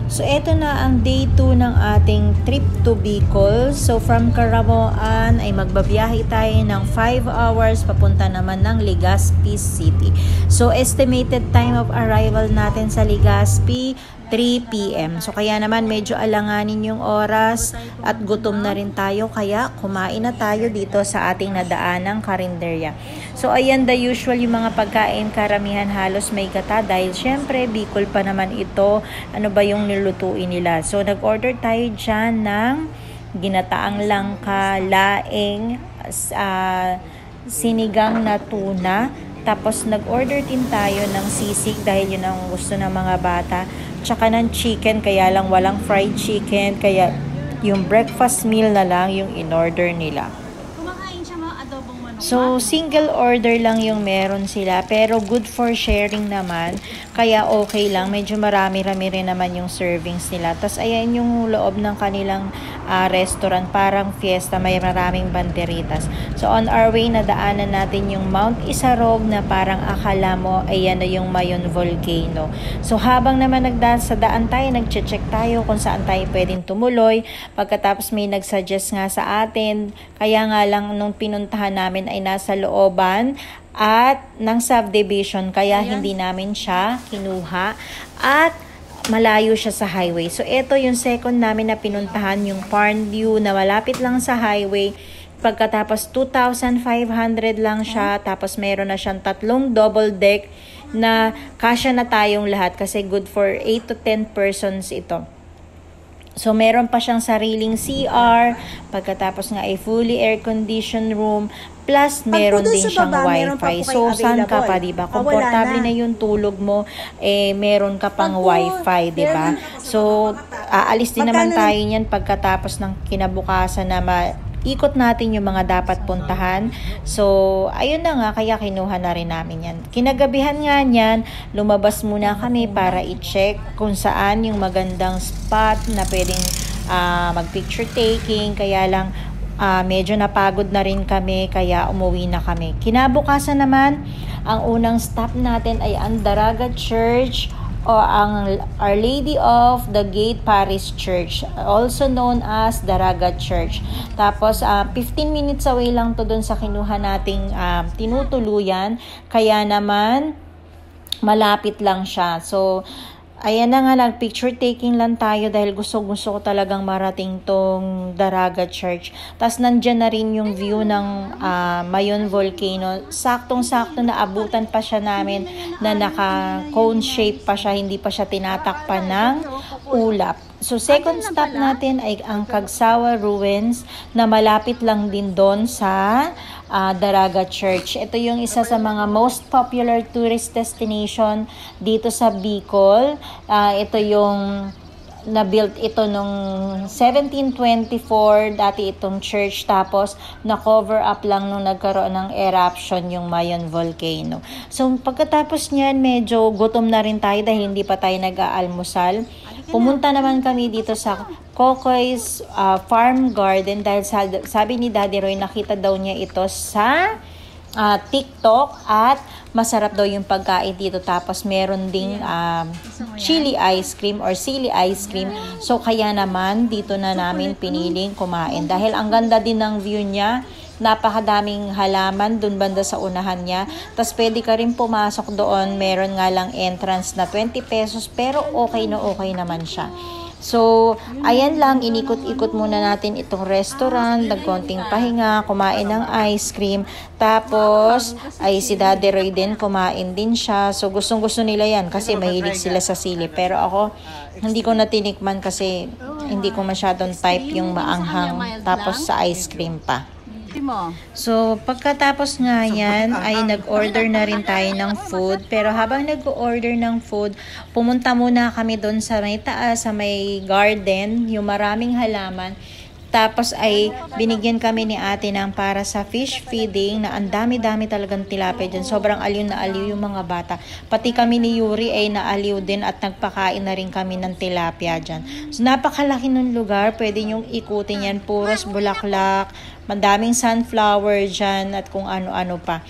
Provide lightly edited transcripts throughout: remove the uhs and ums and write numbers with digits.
So eto na ang day 2 ng ating trip to Bicol. So from Caramoan ay magbabiyahe tayo ng 5 hours papunta naman ng Legazpi City. So estimated time of arrival natin sa Legazpi 3 p.m. So kaya naman medyo alanganin yung oras at gutom na rin tayo, kaya kumain na tayo dito sa ating nadaanang karinderya. So ayan, the usual yung mga pagkain, karamihan halos may gata dahil syempre Bicol pa naman ito. Ano ba yung nilutuin nila? So nag-order tayo dyan ng ginataang langka, laing, sinigang na tuna. Tapos nag-order din tayo ng sisig dahil yun ang gusto ng mga bata. Tsaka ng chicken, kaya lang walang fried chicken. Kaya yung breakfast meal na lang yung in-order nila. Kumakain siya mga adobong manok. So, single order lang yung meron sila. Pero good for sharing naman. Kaya okay lang. Medyo marami-rami rin naman yung servings nila. Tapos ayan yung loob ng kanilang restaurant. Parang fiesta. May maraming banderitas. So, on our way, nadaanan natin yung Mount Isarog na parang akala mo, ayan na yung Mayon Volcano. So, habang naman sa daan tayo, nag-check tayo kung saan tayo pwedeng tumuloy. Pagkatapos may nag-suggest nga sa atin. Kaya nga lang nung pinuntahan namin ay nasa looban at ng subdivision, kaya hindi namin siya kinuha at malayo siya sa highway. So ito yung second namin na pinuntahan, yung Parkview na malapit lang sa highway. Pagkatapos 2,500 lang siya, tapos meron na siyang 3 double deck na kasya na tayong lahat kasi good for 8 to 10 persons ito. So, meron pa siyang sariling CR, pagkatapos nga ay fully air-conditioned room, plus meron din siyang wifi. So, saan ka pa, diba? Komportable na yung tulog mo, meron ka pang wifi, diba? So, aalis din naman tayo niyan pagkatapos ng kinabukasan na ikot natin yung mga dapat puntahan. So, ayun na nga, kaya kinuha na rin namin yan. Kinagabihan nga niyan, lumabas muna kami para i-check kung saan yung magandang spot na pwedeng mag-picture taking. Kaya lang, medyo napagod na rin kami, kaya umuwi na kami. Kinabukasan naman, ang unang stop natin ay ang Daraga Church o ang Our Lady of the Gate Parish Church, also known as Daraga Church. Tapos 15 minutes away lang to dun sa kinuha nating tinutuluyan, kaya naman malapit lang siya. So ayan na nga lang, picture taking lang tayo dahil gusto ko talagang marating tong Daraga Church. Tapos nandyan na rin yung view ng Mayon Volcano. Saktong-sakto na abutan pa siya namin na naka-cone shape pa siya, hindi pa siya tinatakpan ng ulap. So second stop natin ay ang Cagsawa Ruins na malapit lang din doon sa Daraga Church. Ito yung isa sa mga most popular tourist destination dito sa Bicol. Ito yung na-built ito nung 1724, dati itong church, tapos na-cover up lang nung nagkaroon ng eruption yung Mayon Volcano. So pagkatapos niyan, medyo gutom na rin tayo dahil hindi pa tayo nag-aalmusal. Pumunta naman kami dito sa Kokoy's Farm Garden dahil sabi ni Daddy Roy, nakita daw niya ito sa TikTok at masarap daw yung pagkain dito. Tapos meron ding chili ice cream or sili ice cream. So kaya naman dito na namin piniling kumain dahil ang ganda din ng view niya. Napakadaming halaman dun banda sa unahan niya. Tapos pwede ka rin pumasok doon. Meron nga lang entrance na 20 pesos pero okay na okay naman siya. So, ayan lang, inikot-ikot muna natin itong restaurant, nagkonting pahinga, kumain ng ice cream. Tapos, ay si Daddy Roy din, kumain din siya. So, gustong-gusto nila yan kasi mahilig sila sa sili. Pero ako, hindi ko natinikman kasi hindi ko masyadong type yung maanghang tapos sa ice cream pa. So, pagkatapos nga yan, ay nag-order na rin tayo ng food. Pero habang nag-order ng food, pumunta muna kami doon sa may taas, sa may garden, yung maraming halaman. Tapos ay binigyan kami ni ate ng para sa fish feeding na ang dami-dami talagang tilapia dyan. Sobrang aliw na aliw yung mga bata. Pati kami ni Yuri ay naaliw din at nagpakain na rin kami ng tilapia dyan. So napakalaki ng lugar. Pwede nyong ikutin yan. Puros bulaklak. Madaming sunflower dyan at kung ano-ano pa.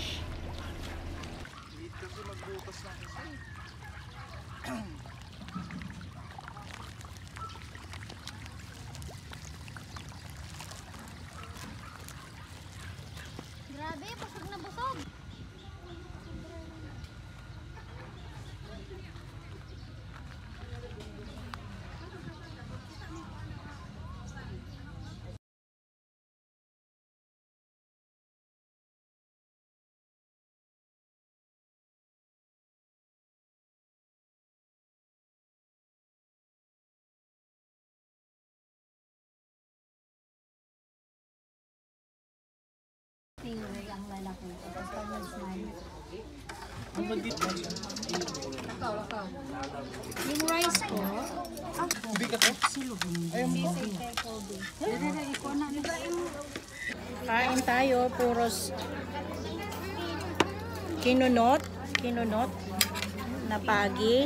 ang lalaki. Tapos pag nag-smile. Yung rice ko, Kain tayo, puros kinunot na pagi.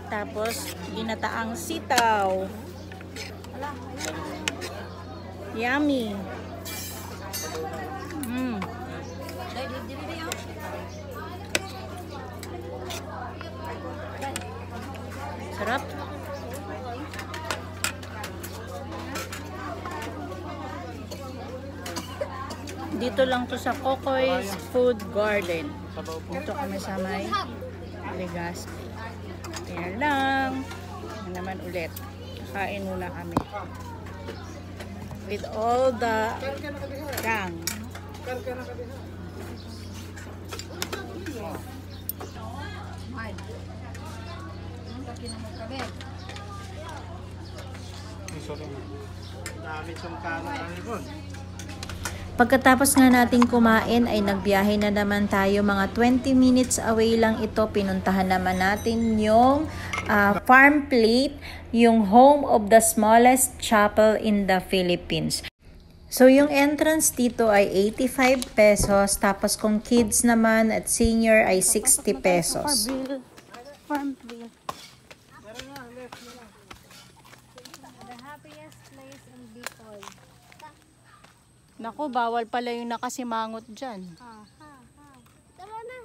Tapos, ginataang sitaw. Yummy. Sarap. Dito lang to sa Kokoy's Food Garden. Dito kami sa may Legazpi. Kaya lang. Yan naman ulit. Kain muna kami. With all the gang. Pagkatapos nga nating kumain ay nagbiyahe na naman tayo, mga 20 minutes away lang ito. Pinuntahan naman natin yung Farm Plate, yung home of the smallest chapel in the Philippines. So yung entrance dito ay 85 pesos, tapos kung kids naman at senior ay 60 pesos. Farm Bill. The happiest place in Bicol. Naku, bawal pala yung nakasimangot dyan. Tara na.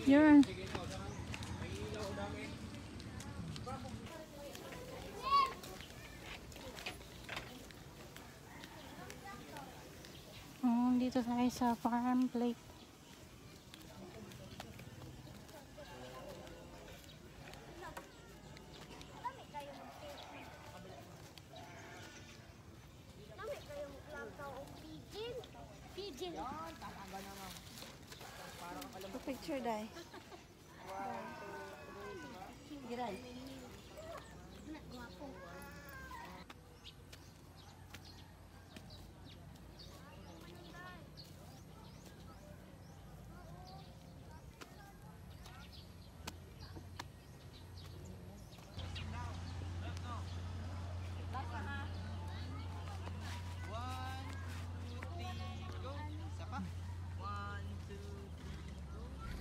Yun. Dito tayo sa Farm Plate. Pigeon. Picture dai. Giran.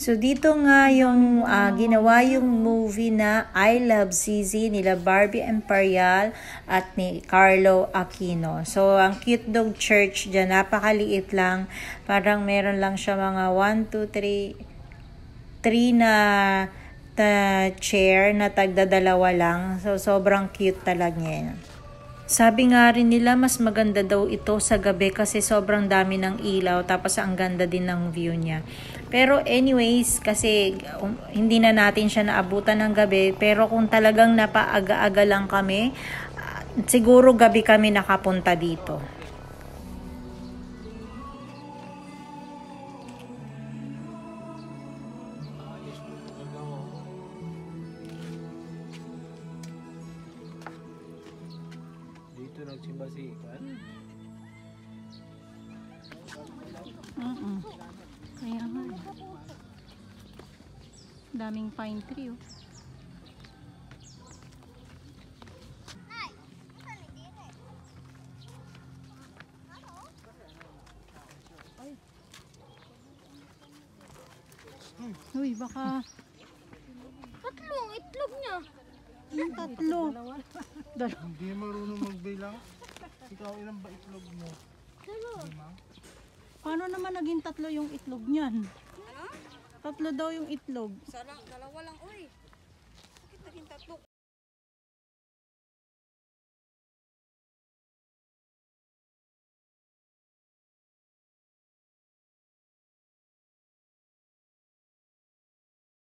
So dito nga yung ginawa yung movie na I Love CZ nila Barbie Imperial at ni Carlo Aquino. So ang Cute Dog Church dyan, napakaliit lang. Parang meron lang siya mga 1, 2, 3 na chair na tagdadalawa lang. So sobrang cute talaga yan. Sabi nga rin nila mas maganda daw ito sa gabi kasi sobrang dami ng ilaw, tapos ang ganda din ng view niya. Pero anyways, kasi hindi na natin siya naabutan ng gabi, pero kung talagang napaaga-aga lang kami, siguro gabi kami nakapunta dito. Dito nagsimba si Juan. Kaya nga. Daming pine tree, oh. Uy, baka Tatlong itlog niya. tatlo. Hindi marunong magbilang. Ikaw ilang ba itlog mo? Paano naman naging tatlo yung itlog niyan? Tatlo daw yung itlog. Dalawa lang, uy.